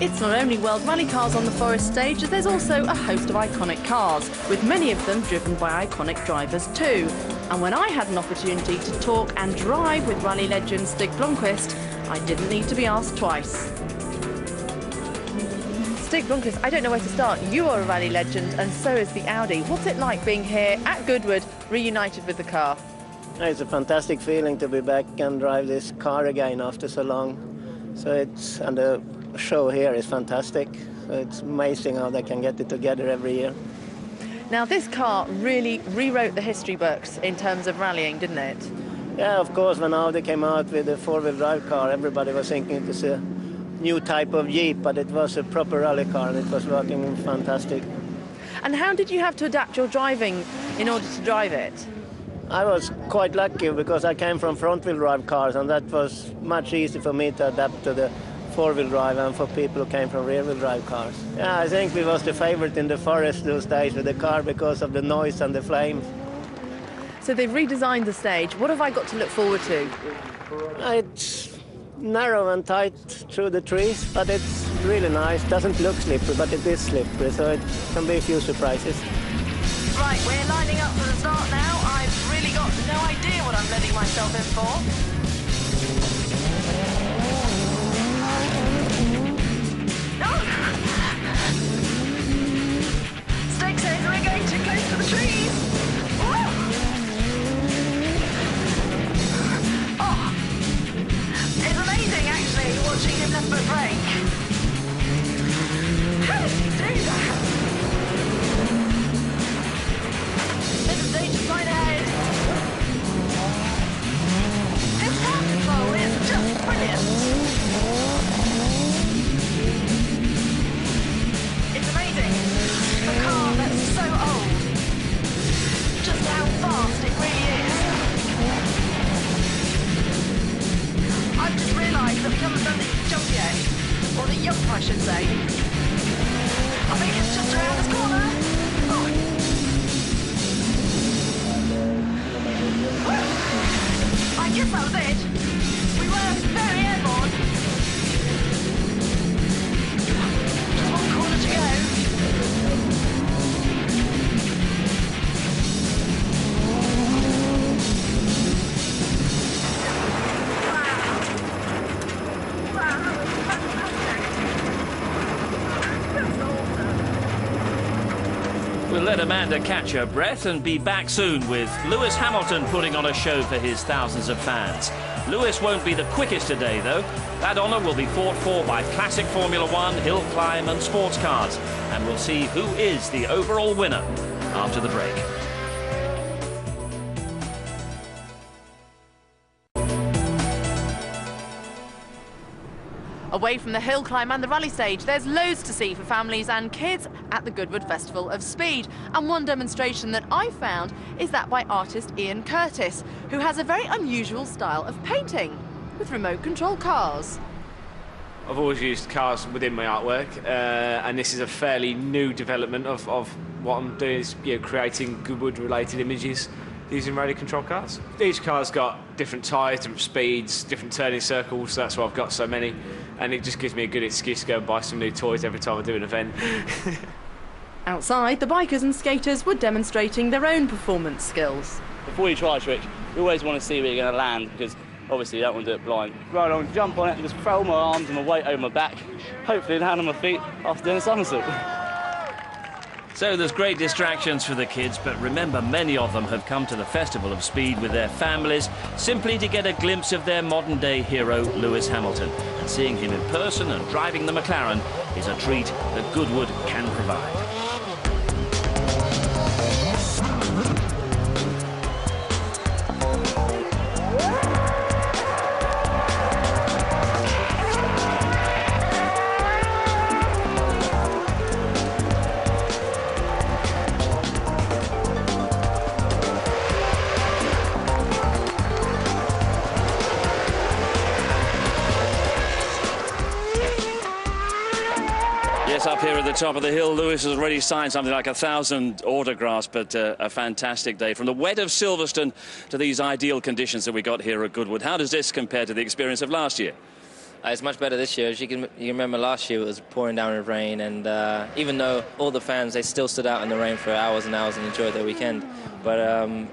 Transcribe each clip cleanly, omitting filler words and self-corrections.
It's not only World Rally cars on the Forest stage, as there's also a host of iconic cars, with many of them driven by iconic drivers too. And when I had an opportunity to talk and drive with rally legend Stig Blomqvist, I didn't need to be asked twice. Stig Blomqvist, I don't know where to start. You are a rally legend and so is the Audi. What's it like being here at Goodwood, reunited with the car? It's a fantastic feeling to be back and drive this car again after so long. And the show here is fantastic. So it's amazing how they can get it together every year. Now, this car really rewrote the history books in terms of rallying, didn't it? Yeah, of course, when Audi came out with the four-wheel drive car, everybody was thinking it was a new type of Jeep, but it was a proper rally car and it was working fantastic. And how did you have to adapt your driving in order to drive it? I was quite lucky because I came from front-wheel drive cars, and that was much easier for me to adapt to the four-wheel drive and for people who came from rear-wheel drive cars. Yeah, I think we was the favorite in the forest those days with the car because of the noise and the flames. So they've redesigned the stage. What have I got to look forward to? It's narrow and tight through the trees, but it's really nice. Doesn't look slippery, but it is slippery, so it can be a few surprises. Right, we're lining up for the start now. I've really got no idea what I'm letting myself in for. Stig says we're going too close to the trees. Oh, it's amazing actually watching him left foot brake. How does he do that? There's a danger sign ahead. His car control is just brilliant. It's amazing. A car that's so old. Just how fast it really is. I've just realised that we haven't done the jump yet. Or the jump, I should say. I think it's just around this corner. Oh. I guess that was it. We were very airborne. Just one corner to go. We'll let Amanda catch her breath and be back soon with Lewis Hamilton putting on a show for his thousands of fans. Lewis won't be the quickest today, though. That honour will be fought for by classic Formula One, hill climb and sports cars. And we'll see who is the overall winner after the break. Away from the hill climb and the rally stage, there's loads to see for families and kids at the Goodwood Festival of Speed. And one demonstration that I found is that by artist Ian Curtis, who has a very unusual style of painting with remote control cars. I've always used cars within my artwork, and this is a fairly new development of what I'm doing, is creating Goodwood-related images using radio control cars. Each car's got different tyres, different speeds, different turning circles, so that's why I've got so many. And it just gives me a good excuse to go and buy some new toys every time I do an event. Outside, the bikers and skaters were demonstrating their own performance skills. Before you try a trick, you always want to see where you're going to land, because obviously you don't want to do it blind. Right on, jump on it and just throw my arms and my weight over my back, hopefully land on my feet after doing a somersault. So there's great distractions for the kids, but remember, many of them have come to the Festival of Speed with their families simply to get a glimpse of their modern-day hero, Lewis Hamilton. And seeing him in person and driving the McLaren is a treat that Goodwood can provide. Yes, up here at the top of the hill, Lewis has already signed something like 1,000 autographs, but a fantastic day. From the wet of Silverstone to these ideal conditions that we got here at Goodwood. How does this compare to the experience of last year? It's much better this year. As you remember last year it was pouring down with rain, and even though all the fans, they still stood out in the rain for hours and hours and enjoyed their weekend. But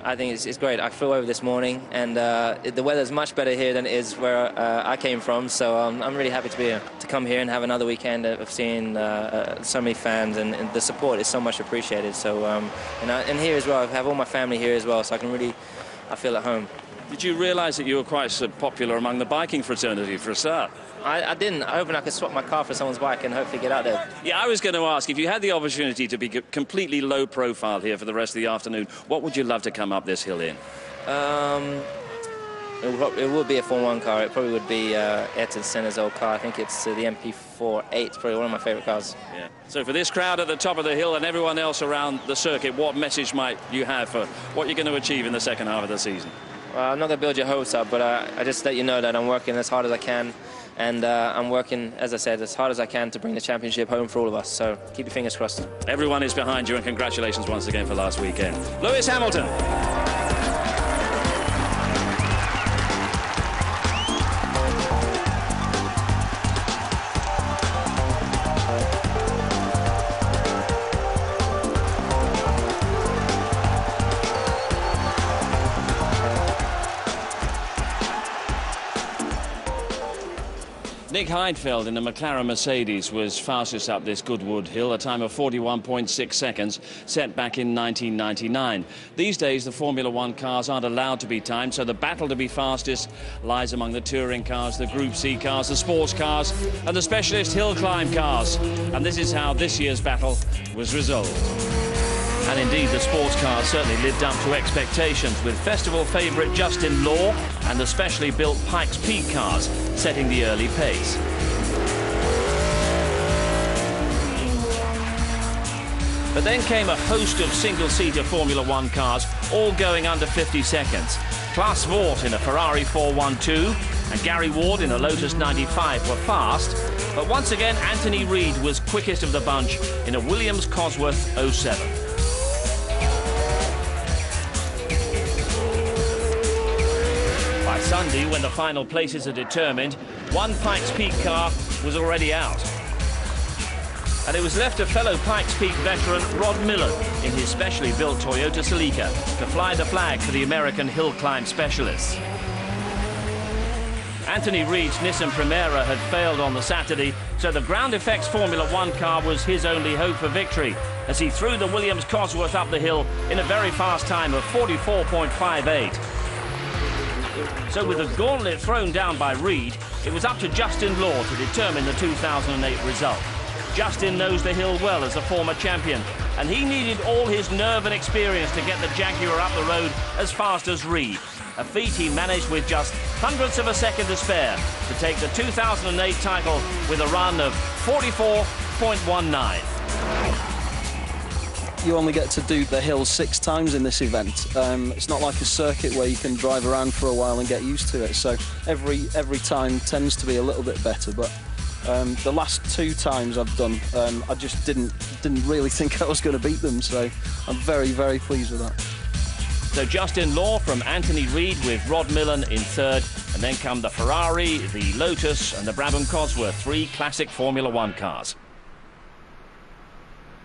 I think it's great. I flew over this morning, and the weather's much better here than it is where I came from, so I'm really happy to be here, to come here and have another weekend of seeing so many fans, and the support is so much appreciated. So and here as well, I have all my family here as well, so I feel at home. Did you realise that you were quite so popular among the biking fraternity for a start? I didn't. I hoping I could swap my car for someone's bike and hopefully get out there. Yeah, I was going to ask, if you had the opportunity to be completely low profile here for the rest of the afternoon, what would you love to come up this hill in? It would be a Formula 1 car. It probably would be Ayrton Senna's old car. I think it's the MP48. It's probably one of my favourite cars. Yeah. So for this crowd at the top of the hill and everyone else around the circuit, what message might you have for what you're going to achieve in the second half of the season? Well, I'm not going to build your hopes up, but I just let you know that I'm working as hard as I can, and I'm working, as I said, as hard as I can to bring the championship home for all of us. So keep your fingers crossed. Everyone is behind you, and congratulations once again for last weekend. Lewis Hamilton. Nick Heidfeld in a McLaren Mercedes was fastest up this Goodwood hill, a time of 41.6 seconds, set back in 1999. These days, the Formula 1 cars aren't allowed to be timed, so the battle to be fastest lies among the touring cars, the Group C cars, the sports cars, and the specialist hill climb cars. And this is how this year's battle was resolved. And indeed, the sports cars certainly lived up to expectations, with festival favourite Justin Law and the specially built Pikes Peak cars setting the early pace. But then came a host of single-seater Formula 1 cars, all going under 50 seconds. Klaas Voort in a Ferrari 412 and Gary Ward in a Lotus 95 were fast, but once again Anthony Reid was quickest of the bunch in a Williams Cosworth 07. By Sunday, when the final places are determined, one Pikes Peak car was already out. And it was left to fellow Pikes Peak veteran Rod Millen in his specially built Toyota Celica to fly the flag for the American hill climb specialists. Anthony Reid's Nissan Primera had failed on the Saturday, so the Ground Effects Formula 1 car was his only hope for victory, as he threw the Williams Cosworth up the hill in a very fast time of 44.58. So with the gauntlet thrown down by Reid, it was up to Justin Law to determine the 2008 result. Justin knows the hill well as a former champion, and he needed all his nerve and experience to get the Jaguar up the road as fast as Reid, a feat he managed with just hundredths of a second to spare to take the 2008 title with a run of 44.19. You only get to do the hill 6 times in this event. It's not like a circuit where you can drive around for a while and get used to it. So every time tends to be a little bit better. But the last 2 times I've done, I just didn't really think I was going to beat them. So I'm very, very pleased with that. So Justin Law from Anthony Reid with Rod Millen in third, and then come the Ferrari, the Lotus, and the Brabham Cosworth, 3 classic Formula 1 cars.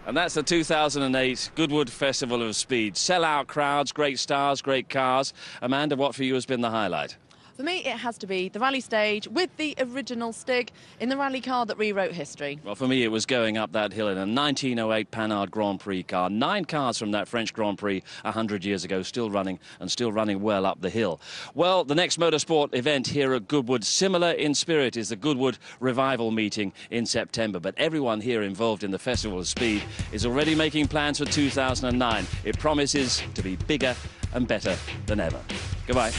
And that's the 2008 Goodwood Festival of Speed. Sell-out crowds, great stars, great cars. Amanda, what for you has been the highlight? For me, it has to be the rally stage with the original Stig in the rally car that rewrote history. Well, for me, it was going up that hill in a 1908 Panhard Grand Prix car. 9 cars from that French Grand Prix 100 years ago, still running and still running well up the hill. Well, the next motorsport event here at Goodwood, similar in spirit, is the Goodwood Revival meeting in September. But everyone here involved in the Festival of Speed is already making plans for 2009. It promises to be bigger and better than ever. Goodbye.